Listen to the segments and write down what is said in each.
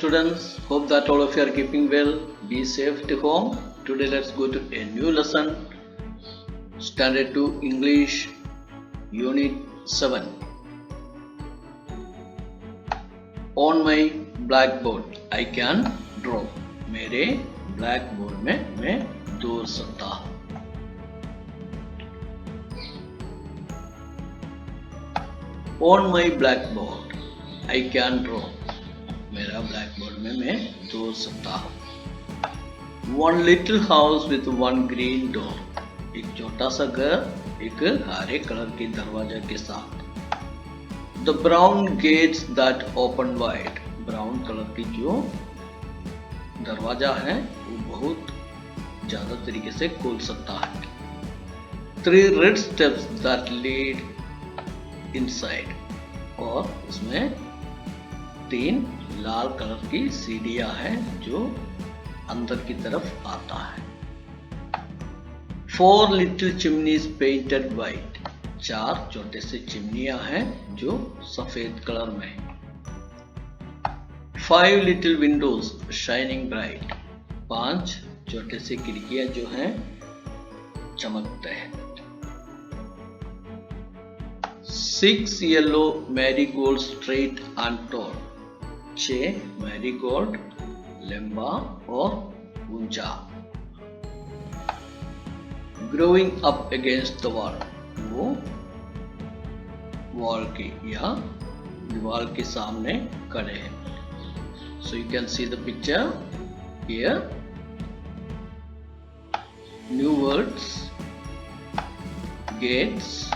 students. Hope that all of you are keeping well. Be safe at home. Today let's go to a new lesson. Standard 2 English Unit 7. On my blackboard I can draw. मेरे blackboard में मैं दौड़ सकता हूँ. On my blackboard I can draw. मेरा blackboard में मैं दौड़ सकता हूँ. One little house with one green door. एक छोटा सा घर एक हरे कलर के दरवाजा के साथ. The brown gates that open wide. Brown colour की जो दरवाजा है वो बहुत ज्यादा तरीके से खोल सकता है. Three red steps that lead inside. और उसमें 3 लाल कलर की सीढ़ियां हैं जो अंदर की तरफ आता है. 4 little chimneys painted white. 4 छोटे से चिमनियां हैं जो सफेद कलर में है. 5 little windows shining bright. 5 छोटे से खिड़कियां जो हैं चमकते हैं. 6 yellow marigolds straight and tall. 6 marigold लंबा और ऊंचा. Growing up against the wall. वो वॉल के या दीवार के सामने खड़े हैं. So you can see the picture here. New words, gates,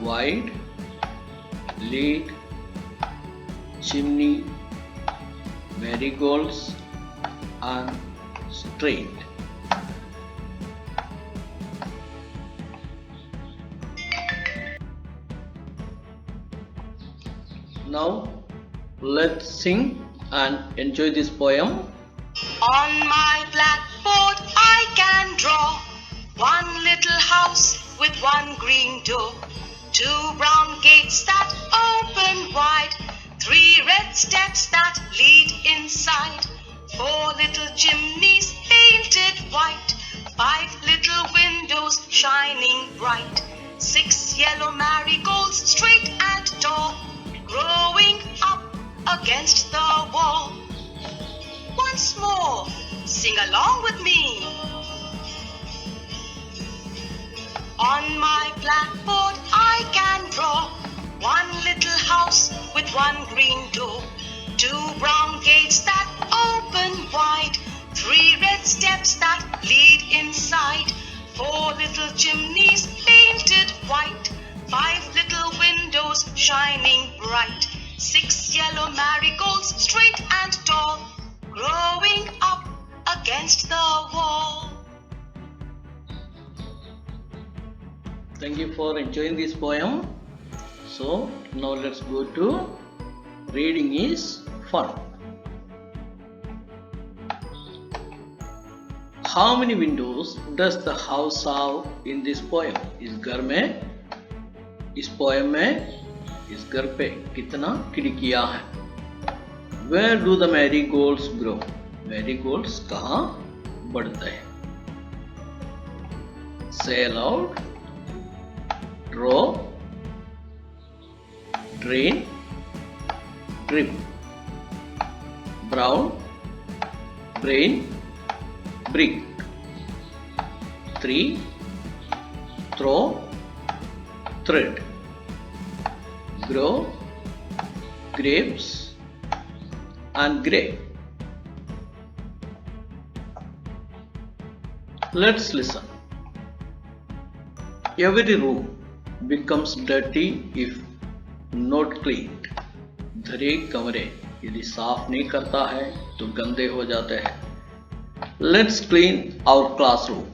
wide, lead, chimney, marigolds and straight. Now let's sing and enjoy this poem. On my blackboard I can draw one little house with one green door, 2 brown gates that open wide, 3 red steps that lead inside, 4 little chimneys painted white, 5 little windows shining bright, 6 yellow marigolds straight and tall, growing up against the wall. Once more, sing along with me. On my blackboard I can draw one little house with one green door, 2 brown gates that open wide, 3 red steps that lead inside, 4 little chimneys painted white, 5 little windows shining bright, 6 yellow marigolds straight and tall, growing up against the wall. Thank you for enjoying this poem. So now let's go to reading is fun. How many windows does the house have in this poem? इस घर में, इस poem में, इस घर पे कितना खिड़कियां हैं? Where do the marigolds grow? Marigolds कहाँ बढ़ते हैं? Say aloud. Draw, drain, drip. Brown, brain, brick. 3, throw, thread. Grow, grapes and grape. Let's listen. Every room becomes dirty if not cleaned. धरे कमरे यदि साफ नहीं करता है तो गंदे हो जाते हैं. Let's clean our classroom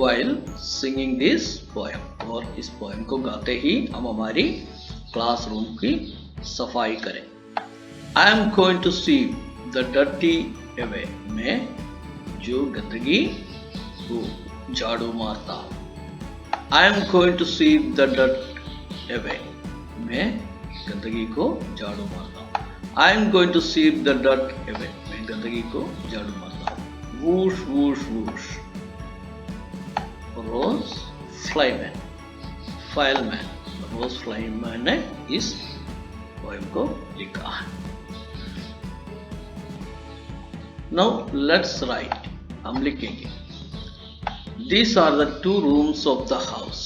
while singing this poem. और इस पोएम को गाते ही हम हमारी क्लासरूम की सफाई करें. I am going to sweep the dirty away. मैं जो गंदगी को झाड़ू मारता हूँ. I am going to sweep the dirt away. मैं गंदगी को झाड़ू मारता हूँ. I am going to sweep the dirt away. मैं गंदगी को झाड़ू मारता हूँ. Whoosh, whoosh, whoosh. Rose flyman, fileman. Rose flyman ने इस poem को लिखा है. Now let's write. हम लिखेंगे. These are the two rooms of the house.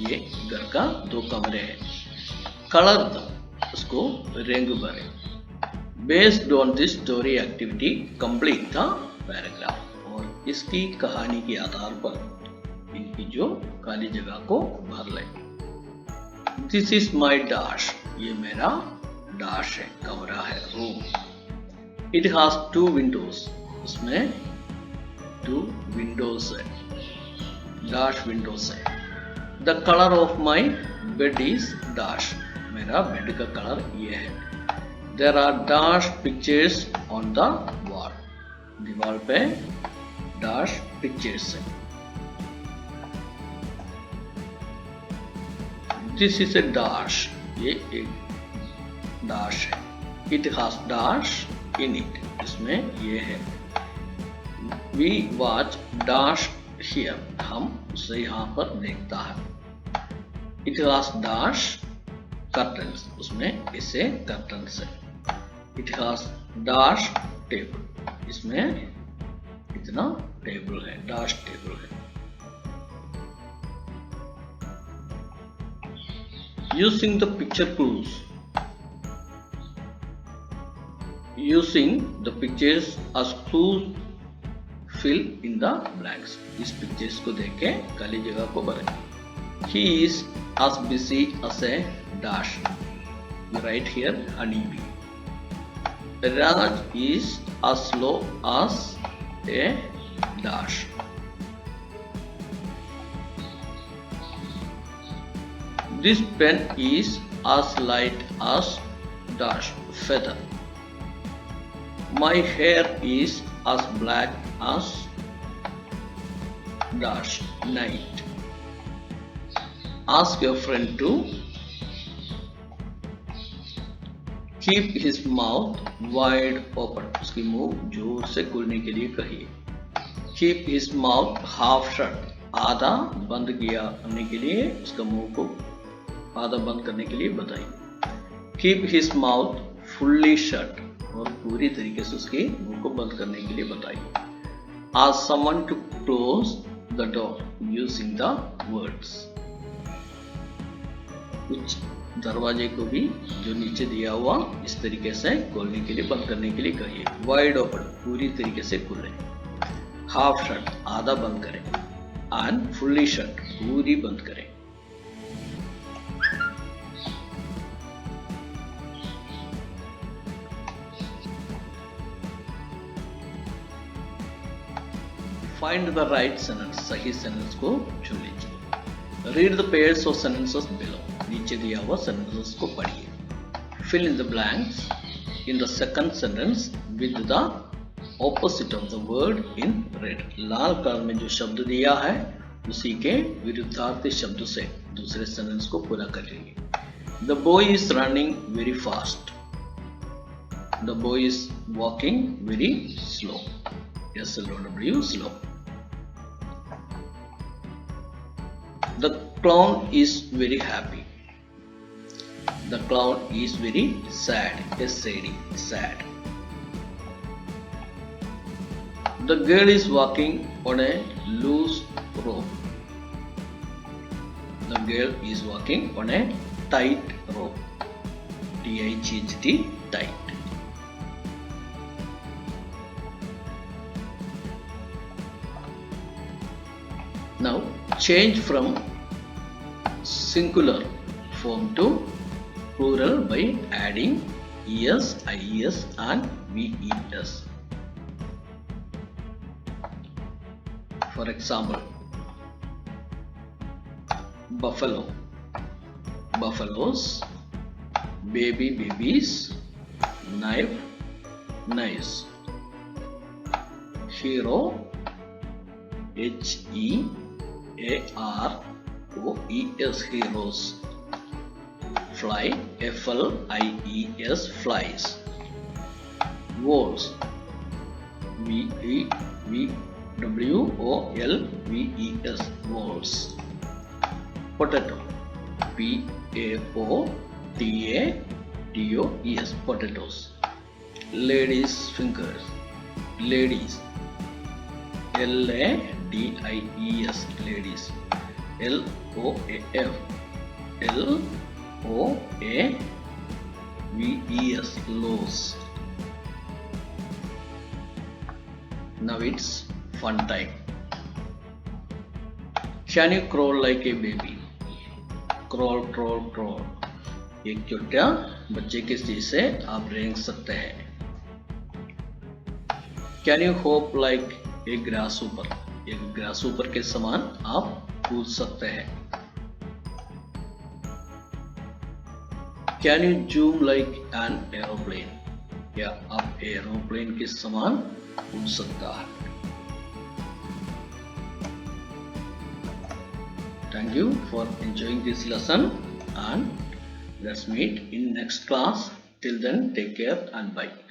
ये घर का दो कमरे हैं. Color them. उसको रंग भरें. Based on this story activity, complete the paragraph. और इसकी कहानी के आधार पर इनकी जो खाली जगह को भर लें. This is my dash. ये मेरा dash है, कमरा है, room. It has two windows. उसमें two windows है. dash windows है. The color of my bed is dash. मेरा बेड का कलर ये है. There are dash pictures on the wall. दीवार पे dash pictures है. This is a dash. ये एक dash है. It has dash in it. इसमें ये है. We watch dash here. हम उसे यहाँ पर देखता है. It has dash curtains. उसमें इसे curtains है. It has dash table. इसमें इतना टेबल है, dash table है. Using the picture clues. Using the pictures as clues, fill in the blanks. इस pictures को देख के खाली जगह को भरें. He is as busy as a dash. You write here honeybee. Raj is as slow as a dash. This pen is as light as dash feather. My hair is as black as dash night. Ask your friend to keep his mouth wide open. उसकी मुंह जोर से खोलने के लिए कहिए. Keep his mouth half shut. आधा बंद किया करने के लिए उसका मुंह को आधा बंद करने के लिए बताइए. Keep his mouth fully shut. और पूरी तरीके से उसके मुंह को बंद करने के लिए बताइए. Ask someone to close the door using the words. कुछ दरवाजे को भी जो नीचे दिया हुआ इस तरीके से खोलने के लिए, बंद करने के लिए कहिए. वाइड ओपन पूरी तरीके से खुले. हाफ शट आधा बंद करें. एंड फुल्ली शट पूरी बंद करें. Find the right sentence. सही सेंटेंस को चुन लीजिए. Read the pairs of sentences below. नीचे दिया हुआ sentences को पढ़िए. Fill in the blanks in the second sentence with the opposite of the word in red. Lal colour में जो शब्द दिया है उसी के विरुद्धार्थी शब्द से दूसरे सेंटेंस को पूरा कर लीजिए. The boy is running very fast. The boy is walking very slow. S-L-O-W slow. The clown is very happy. The clown is very sad. S-A-D sad. The girl is walking on a loose rope. The girl is walking on a tight rope. T-I-G-H-T tight. Now change from singular form to plural by adding es, ies and ves. For example, buffalo, buffaloes, baby, babies, knife, knives. Hero, H-E-A-R-O-E-S heroes. Fly, F-L-I-E-S flies. Wolves. WOLVES. Wolves. Potato. PAOTATOES. Potatoes. Ladies' fingers. Ladies. LADIES. Ladies. LOAF. LOAVES. Lows. Now it's fun time. Can you crawl like a baby? Crawl, crawl, crawl. एक छोटा बच्चे की चीज से आप रेंग सकते हैं. Can you hop like a grasshopper? एक grasshopper के समान आप कूद सकते हैं. Can you zoom like an aeroplane? क्या आप एरोप्लेन के समान उड़ सकता है. Thank you for enjoying this lesson and let's meet in next class. Till then, take care and bye.